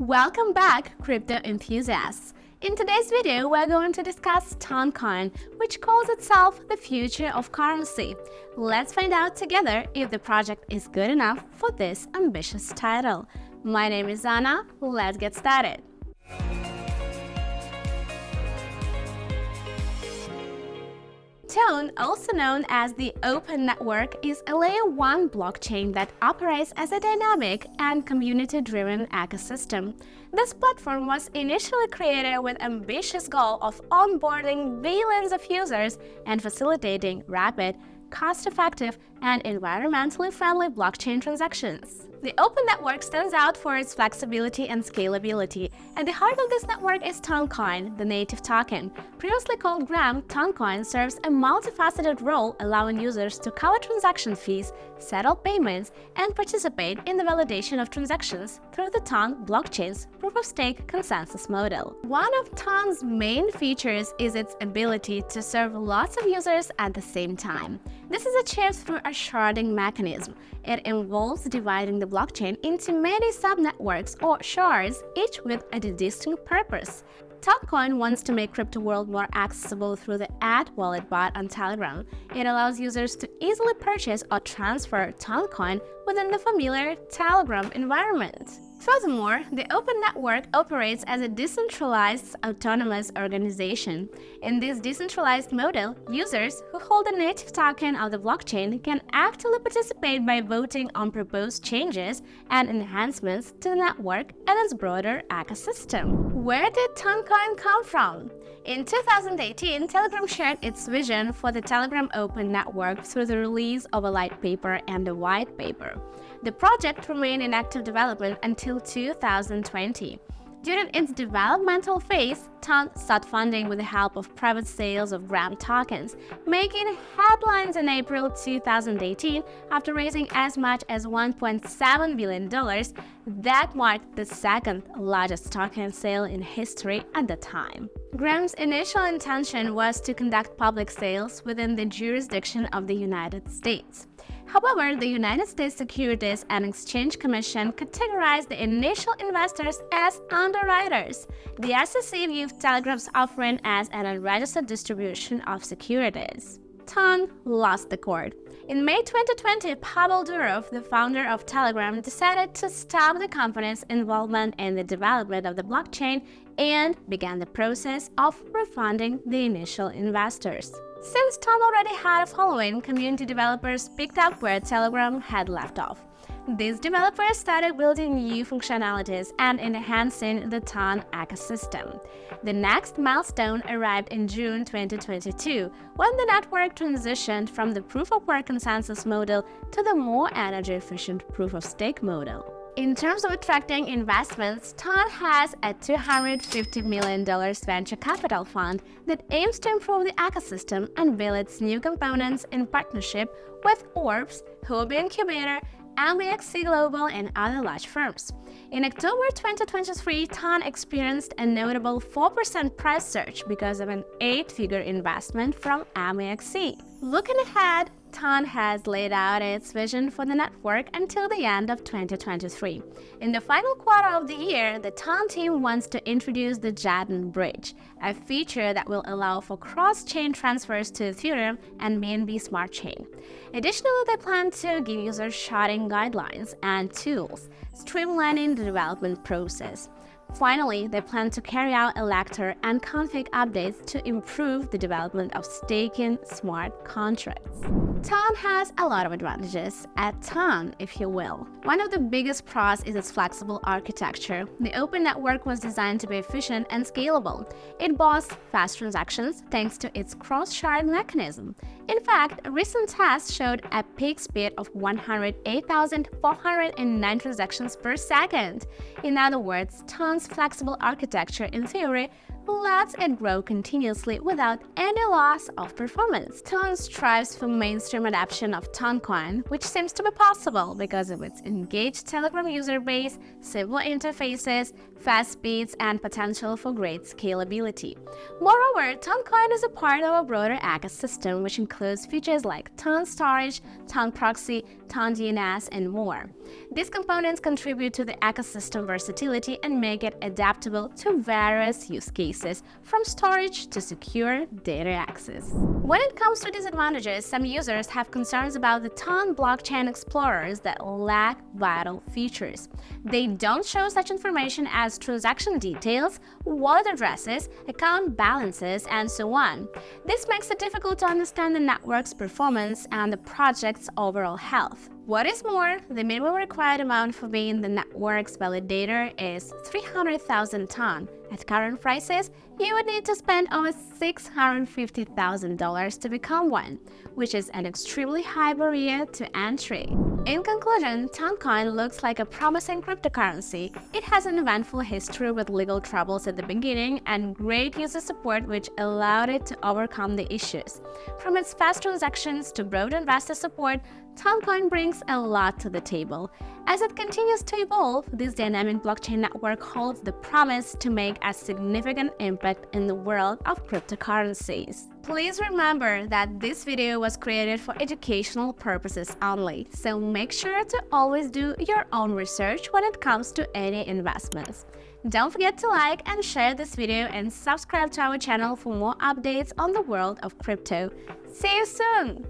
Welcome back, crypto enthusiasts! In today's video, we're going to discuss Toncoin, which calls itself the future of currency. Let's find out together if the project is good enough for this ambitious title. My name is Anna. Let's get started. Ton, also known as the Open Network, is a Layer 1 blockchain that operates as a dynamic and community-driven ecosystem. This platform was initially created with ambitious goal of onboarding billions of users and facilitating rapid, cost-effective, and environmentally friendly blockchain transactions. The Open Network stands out for its flexibility and scalability. At the heart of this network is Toncoin, the native token. Previously called Gram, Toncoin serves a multifaceted role, allowing users to cover transaction fees, settle payments, and participate in the validation of transactions through the Ton blockchain's proof-of-stake consensus model. One of Ton's main features is its ability to serve lots of users at the same time. This is achieved through a sharding mechanism. It involves dividing the blockchain into many subnetworks or shards, each with a distinct purpose. Toncoin wants to make crypto world more accessible through the @wallet bot on Telegram. It allows users to easily purchase or transfer Toncoin within the familiar Telegram environment. Furthermore, the Open Network operates as a decentralized, autonomous organization. In this decentralized model, users who hold a native token of the blockchain can actively participate by voting on proposed changes and enhancements to the network and its broader ecosystem. Where did Toncoin come from? In 2018, Telegram shared its vision for the Telegram Open Network through the release of a light paper and a white paper. The project remained in active development until 2020. During its developmental phase, Ton sought funding with the help of private sales of Gram tokens, making headlines in April 2018 after raising as much as $1.7 billion. That marked the second largest token sale in history at the time. Gram's initial intention was to conduct public sales within the jurisdiction of the United States. However, the United States Securities and Exchange Commission categorized the initial investors as underwriters. The SEC viewed Telegram's offering as an unregistered distribution of securities. Ton lost the court. In May 2020, Pavel Durov, the founder of Telegram, decided to stop the company's involvement in the development of the blockchain and began the process of refunding the initial investors. Since Ton already had a following, community developers picked up where Telegram had left off. These developers started building new functionalities and enhancing the Ton ecosystem. The next milestone arrived in June 2022, when the network transitioned from the proof-of-work consensus model to the more energy-efficient proof-of-stake model. In terms of attracting investments, Ton has a $250 million venture capital fund that aims to improve the ecosystem and build its new components in partnership with Orbs, Huobi Incubator, MBXC Global, and other large firms. In October 2023, Ton experienced a notable 4% price surge because of an 8-figure investment from MBXC. Looking ahead, Ton has laid out its vision for the network until the end of 2023. In the final quarter of the year, the Ton team wants to introduce the Jadon Bridge, a feature that will allow for cross-chain transfers to Ethereum and BNB Smart Chain. Additionally, they plan to give users sharding guidelines and tools, streamlining the development process. Finally, they plan to carry out elector and config updates to improve the development of staking smart contracts. Ton has a lot of advantages, a ton if you will. One of the biggest pros is its flexible architecture. The Open Network was designed to be efficient and scalable. It boasts fast transactions thanks to its cross-shard mechanism. In fact, a recent test showed a peak speed of 108,409 transactions per second. In other words, Ton's flexible architecture, in theory, lets it grow continuously without any loss of performance. Ton strives for mainstream adoption of Toncoin, which seems to be possible because of its engaged Telegram user base, simple interfaces, fast speeds, and potential for great scalability. Moreover, Toncoin is a part of a broader ecosystem which includes features like Ton storage, Ton proxy, Ton DNS, and more. These components contribute to the ecosystem versatility and make it adaptable to various use cases, from storage to secure data access. When it comes to disadvantages, some users have concerns about the Ton blockchain explorers that lack vital features. They don't show such information as transaction details, wallet addresses, account balances, and so on. This makes it difficult to understand the network's performance and the project's overall health. What is more, the minimum required amount for being the network's validator is 300,000 Ton. At current prices, you would need to spend over $650,000 to become one, which is an extremely high barrier to entry. In conclusion, Toncoin looks like a promising cryptocurrency. It has an eventful history with legal troubles at the beginning and great user support which allowed it to overcome the issues. From its fast transactions to broad investor support, Toncoin brings a lot to the table. As it continues to evolve, this dynamic blockchain network holds the promise to make a significant impact in the world of cryptocurrencies. Please remember that this video was created for educational purposes only, so make sure to always do your own research when it comes to any investments. Don't forget to like and share this video and subscribe to our channel for more updates on the world of crypto. See you soon!